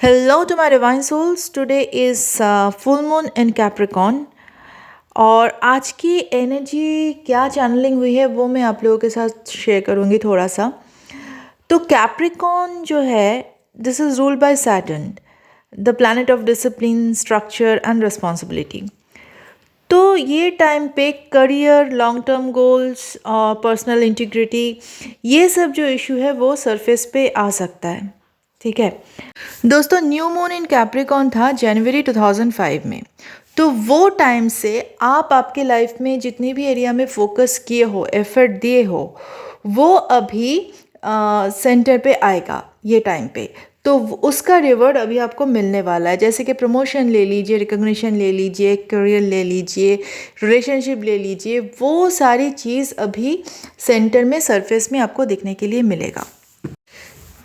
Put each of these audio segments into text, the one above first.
Hello to my divine souls. Today is full moon in Capricorn. और आज की energy क्या चैनलिंग हुई है वो मैं आप लोगों के साथ शेयर करूँगी थोड़ा सा। तो कैप्रिकॉन जो है, this is ruled by Saturn, the planet of discipline, structure and responsibility. तो ये टाइम पे करियर, लॉन्ग टर्म गोल्स और पर्सनल इंटीग्रिटी, ये सब जो इशू है वो सरफेस पे आ सकता है। ठीक है दोस्तों, न्यू मून इन कैप्रिकॉन था जनवरी 2005 में। तो वो टाइम से आप आपके लाइफ में जितनी भी एरिया में फोकस किए हो, एफर्ट दिए हो, वो अभी सेंटर पे आएगा ये टाइम पे। तो उसका रिवॉर्ड अभी आपको मिलने वाला है। जैसे कि प्रमोशन ले लीजिए, रिकग्निशन ले लीजिए, करियर ले लीजिए, रिलेशनशिप ले लीजिए, वो सारी चीज़ अभी सेंटर में, सरफेस में आपको दिखने के लिए मिलेगा।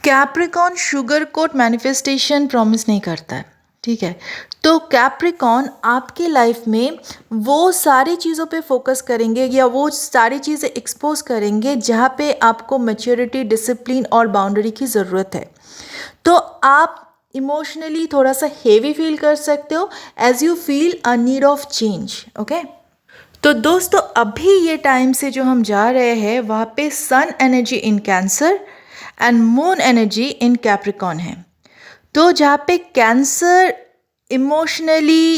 Capricorn sugar coat manifestation promise नहीं करता है, ठीक है। तो कैप्रिकॉन आपके लाइफ में वो सारी चीज़ों पे फोकस करेंगे या वो सारी चीज़ें एक्सपोज करेंगे जहाँ पे आपको मैच्योरिटी, डिसिप्लिन और बाउंड्री की ज़रूरत है। तो आप इमोशनली थोड़ा सा हेवी फील कर सकते हो as you feel a need of change. Okay, तो दोस्तों अभी ये टाइम से जो हम जा रहे हैं वहाँ पे sun energy in Cancer and moon energy in Capricorn है। तो जहाँ पे Cancer emotionally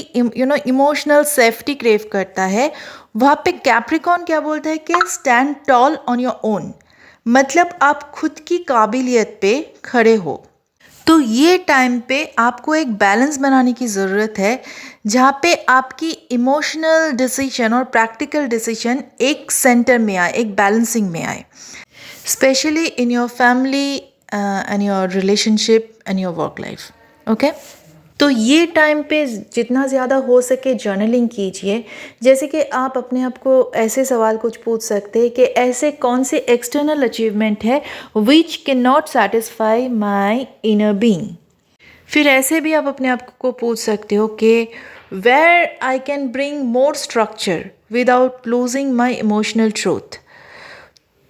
emotional safety crave करता है, वहाँ पे कैप्रिकॉन क्या बोलता है कि stand tall on your own, मतलब आप खुद की काबिलियत पे खड़े हो। तो ये टाइम पे आपको एक बैलेंस बनाने की ज़रूरत है जहाँ पे आपकी इमोशनल डिसीजन और प्रैक्टिकल डिसीजन एक सेंटर में आए, एक बैलेंसिंग में आए, specially in your family and your relationship and your work life. Okay, तो ये टाइम पे जितना ज़्यादा हो सके जर्नलिंग कीजिए। जैसे कि आप अपने आप को ऐसे सवाल कुछ पूछ सकते हैं कि ऐसे कौन से एक्सटर्नल अचीवमेंट है which can not satisfy my inner being. फिर ऐसे भी आप अपने आप को पूछ सकते हो कि where I can bring more structure without losing my emotional truth.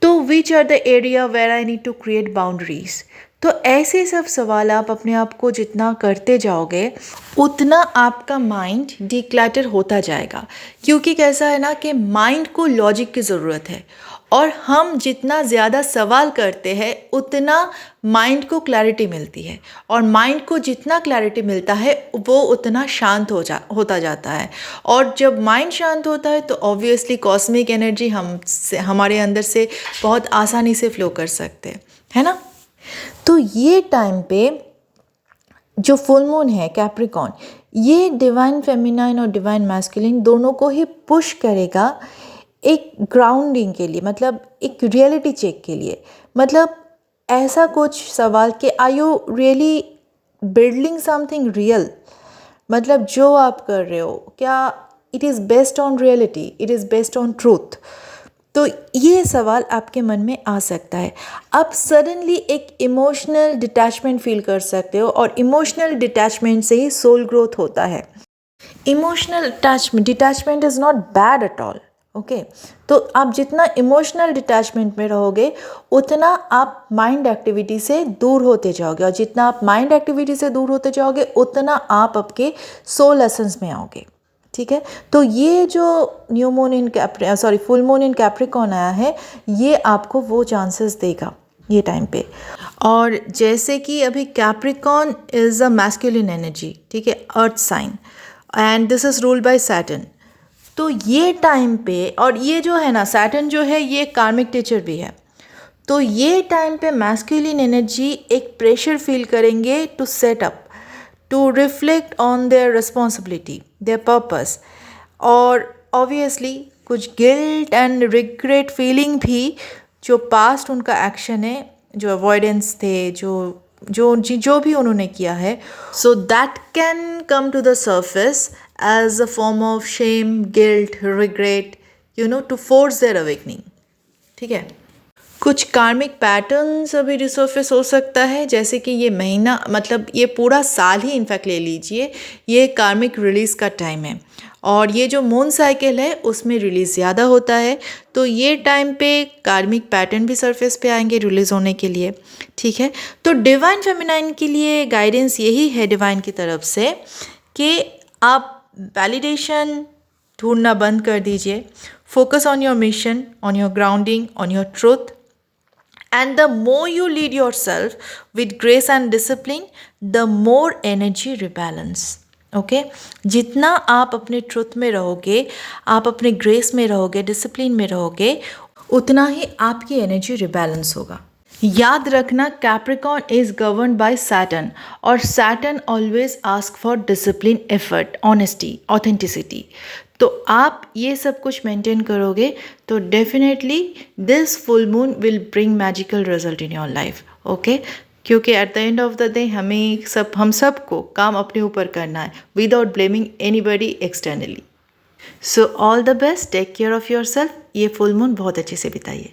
तो which are the area where I need to create boundaries. तो ऐसे सब सवाल आप अपने आप को जितना करते जाओगे उतना आपका माइंड डिक्लटर होता जाएगा। क्योंकि कैसा है ना कि माइंड को लॉजिक की ज़रूरत है, और हम जितना ज़्यादा सवाल करते हैं उतना माइंड को क्लैरिटी मिलती है, और माइंड को जितना क्लैरिटी मिलता है वो उतना शांत होता जाता है। और जब माइंड शांत होता है तो ऑब्वियसली कॉस्मिक एनर्जी हमारे अंदर से बहुत आसानी से फ्लो कर सकते हैं, है ना। तो ये टाइम पे जो फुल मून है कैप्रिकॉन, ये डिवाइन फेमिनाइन और डिवाइन मैस्कुलिन दोनों को ही पुश करेगा एक ग्राउंडिंग के लिए, मतलब एक रियलिटी चेक के लिए। मतलब ऐसा कुछ सवाल कि are you really building something real, मतलब जो आप कर रहे हो क्या it is based on reality, it is based on truth. तो ये सवाल आपके मन में आ सकता है। आप सडनली एक इमोशनल डिटैचमेंट फील कर सकते हो, और इमोशनल डिटैचमेंट से ही सोल ग्रोथ होता है। Emotional detachment is not bad at all. Okay, तो आप जितना इमोशनल डिटैचमेंट में रहोगे उतना आप माइंड एक्टिविटी से दूर होते जाओगे, और जितना आप माइंड एक्टिविटी से दूर होते जाओगे उतना आप आपके सोल एसेंस में आओगे। ठीक है, तो ये जो new moon in full moon in Capricorn आया है, ये आपको वो चांसेस देगा ये टाइम पे। और जैसे कि अभी Capricorn is a masculine energy, ठीक है, earth sign, and this is ruled by Saturn. तो ये टाइम पे, और ये जो है ना सैटर्न जो है ये कार्मिक टीचर भी है, तो ये टाइम पे मैस्कुलिन एनर्जी एक प्रेशर फील करेंगे to set up, to reflect on their responsibility, their purpose, और ऑब्वियसली कुछ गिल्ट एंड रिग्रेट फीलिंग भी, जो पास्ट उनका एक्शन है, जो अवॉइडेंस थे, जो भी उन्होंने किया है, so that can come to the surface as a form of shame, guilt, regret, to force their awakening. ठीक है, कुछ कार्मिक पैटर्न्स अभी रिसर्फेस हो सकता है, जैसे कि ये महीना, मतलब ये पूरा साल ही इनफैक्ट ले लीजिए, ये कार्मिक रिलीज़ का टाइम है। और ये जो मून साइकिल है उसमें रिलीज़ ज़्यादा होता है, तो ये टाइम पे कार्मिक पैटर्न भी सरफेस पे आएंगे रिलीज़ होने के लिए। ठीक है, तो डिवाइन फेमिनाइन के लिए गाइडेंस यही है डिवाइन की तरफ से कि आप वैलिडेशन ढूंढना बंद कर दीजिए, focus on your mission, on your grounding, on your truth. And the more you lead yourself with grace and discipline, the more energy rebalance. Okay, जितना आप अपने ट्रुथ में रहोगे, आप अपने ग्रेस में रहोगे, डिसिप्लिन में रहोगे, उतना ही आपकी एनर्जी रिबैलेंस होगा। याद रखना, Capricorn is govern by Saturn, और Saturn always ask for discipline, effort, honesty, authenticity. तो आप ये सब कुछ मेंटेन करोगे तो definitely this full moon will bring magical result in your life. Okay, क्योंकि at the end of the day हम सबको काम अपने ऊपर करना है without blaming anybody externally. So all the best, take care of your self. ये full moon बहुत अच्छे से बिताइए।